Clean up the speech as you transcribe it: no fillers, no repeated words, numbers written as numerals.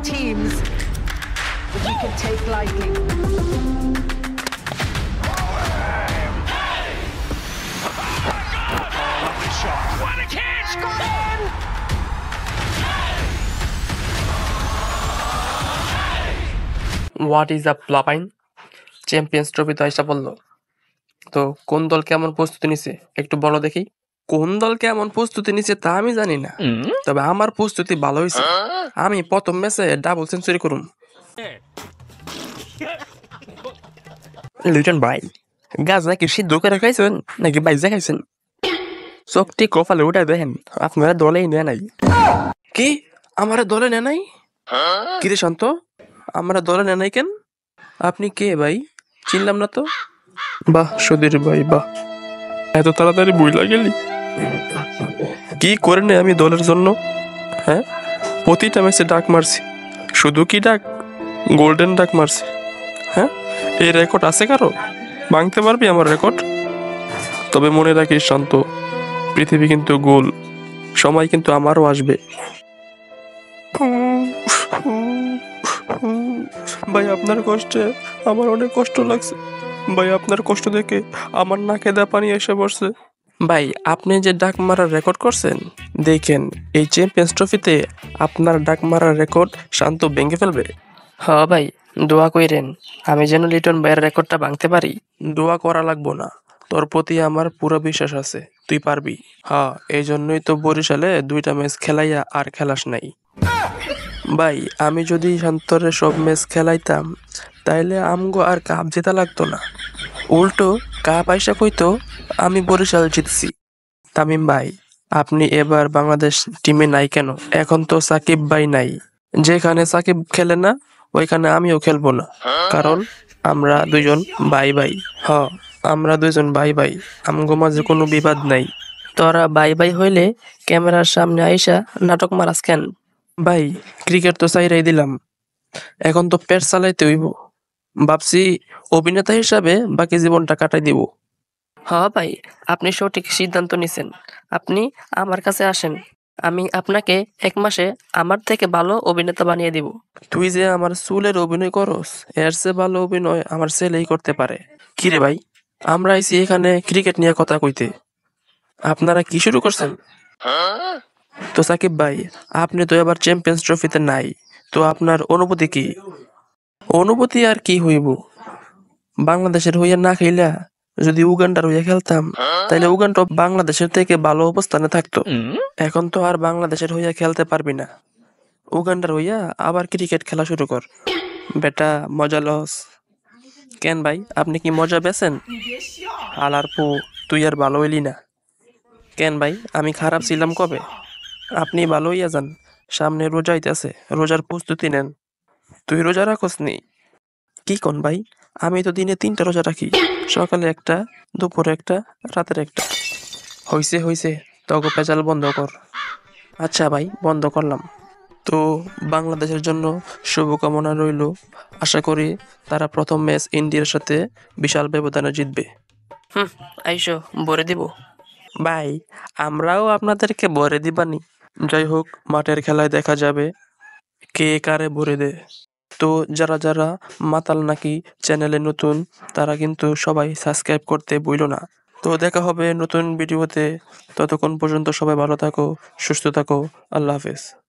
teams that you can take lightly. Lovely shot. What a catch! Got in! What is a প্লাপাইন champions trophy তো আইসা বললো, তো কোন দল কেমন প্রস্তুতি নিছে একটু বলো দেখি। কোন দল কেমন প্রস্তুতি নিছে তা আমি জানি না, তবে আমার প্রস্তুতি ভালো হয়েছে। আমি প্রথম ম্যাচে ডাবল সেঞ্চুরি করুম। লিটন ভাই, গাছ নাকি সিদ্ধ করে খাইছেন নাকি বাইজা খাইছেন? চোখটি কপালে উঠে দেখেন আপনারা দলেই নেয় নাই। কি আমারা দলে নেয় নাই? কিরে শান্ত, আমরা দলে নেয় নাই কেন? আপনি কে ভাই? চিনলাম না তো। বাহ সুধীর ভাই বাহ, এত তাড়াতাড়ি বুঝলা গেলি? কি করে নে আমি দলের জন্য? হ্যাঁ, প্রতিটা ম্যাচে ডাক মারছি, শুধু কি ডাক, গোল্ডেন ডাক মারছি। হ্যাঁ, এই রেকর্ড আছে কারো? ভাঙতে পারবি আমার রেকর্ড? তবে মনে রাখিস শান্ত, পৃথিবী কিন্তু গোল, সময় কিন্তু আমারও আসবে। ভাই আপনার কষ্টে আমার অনেক কষ্ট লাগছে ভাই, আপনার কষ্ট দেখে আমার নাকে দা পানি এসে পড়ছে। ভাই আপনি যে ডাক মারার রেকর্ড করছেন, দেখেন এই চ্যাম্পিয়ন্স ট্রফিতে আপনার ডাক মারার রেকর্ড শান্ত ভেঙে ফেলবে। হ্যাঁ ভাই, দোয়া কইরেন আমি যেন লিটন ভাইয়ের রেকর্ডটা ভাঙতে পারি। দোয়া করা লাগবো না, তোর প্রতি আমার পুরো বিশ্বাস আছে, তুই পারবি। হ্যাঁ, এই জন্যই তো বরিশালে 2টা ম্যাচ খেলাইয়া আর খেলাস নাই। ভাই আমি যদি শান্তরে সব ম্যাচ খেলাইতাম তাইলে আমগো আর কাপ জেতা লাগতো না, উল্টো কাপ আইসা কইতো আমি বরিশাল জিতছি। তামিম ভাই, আপনি এবার বাংলাদেশ টিমে নাই কেন? এখন তো সাকিব ভাই নাই, যেখানে সাকিব খেলে না ওইখানে আমিও খেলবো না, কারণ আমরা দুজন ভাই ভাই। হ, আমরা দুজন ভাই ভাই, আমগো মাঝে কোনো বিবাদ নাই। তোরা ভাই ভাই হইলে ক্যামেরার সামনে আইসা নাটক মারাস কেন? ভাই ক্রিকেট তো চাইরাই দিলাম, এখন তো পেট চালাইতে হইব, ভাবছি অভিনেতা হিসাবে বাকি জীবনটা কাটাই দিব। হ্যাঁ ভাই, আপনি সঠিক সিদ্ধান্ত নিছেন। আপনি আমার কাছে আসেন, আমি আপনাকে 1 মাসে আমার থেকে ভালো অভিনেতা বানিয়ে দিব। তুই যে আমার চুলের অভিনয় করস, এর চেয়ে ভালো অভিনয় আমার ছেলেই করতে পারে। কিরে ভাই, আমরা আইছি এখানে ক্রিকেট নিয়ে কথা কইতে, আপনারা কি শুরু করছেন? তো সাকিব ভাই, আপনি তো এবার চ্যাম্পিয়ন্স ট্রফিতে নাই, তো আপনার অনুভূতি কি? অনুভূতি আর কি হইব, বাংলাদেশের হইয়া না খেলা যদি উগান্ডার হইয়া খেলতাম তাইলে উগান্ডা বাংলাদেশের থেকে ভালো অবস্থানে থাকতো। এখন তো আর বাংলাদেশের হইয়া খেলতে পারবি না, উগান্ডার হইয়া আবার ক্রিকেট খেলা শুরু কর। বেটা মজা লস কেন ভাই, আপনি কি মজা বেছেন? হালার পু, তুই আর ভালো হইলি না কেন ভাই? আমি খারাপ ছিলাম কবে? আপনি ভালো হইয়া যান, সামনে রোজা আইতাছে, রোজার প্রস্তুতি নেন। তুই রোজা রাখস নি? কি কোন ভাই, আমি তো দিনে 3টা রোজা রাখি, সকালে একটা, দুপুরে একটা, রাতের একটা। হইছে হইছে, তগো পেঁচাল বন্ধ কর। আচ্ছা ভাই, বন্ধ করলাম। তো বাংলাদেশের জন্য শুভকামনা রইল, আশা করি তারা প্রথম ম্যাচ ইন্ডিয়ার সাথে বিশাল ব্যবধানে জিতবে। আইসো ভরে দিব ভাই, আমরাও আপনাদেরকে ভরে দিবানি। যাই হোক, মাঠের খেলায় দেখা যাবে কে কারে ভরে দেয়। তো যারা যারা মাতাল নাকি চ্যানেলে নতুন, তারা কিন্তু সবাই সাবস্ক্রাইব করতে ভুলো না। তো দেখা হবে নতুন ভিডিওতে, ততক্ষণ পর্যন্ত সবাই ভালো থাকো, সুস্থ থাকো, আল্লাহ হাফেজ।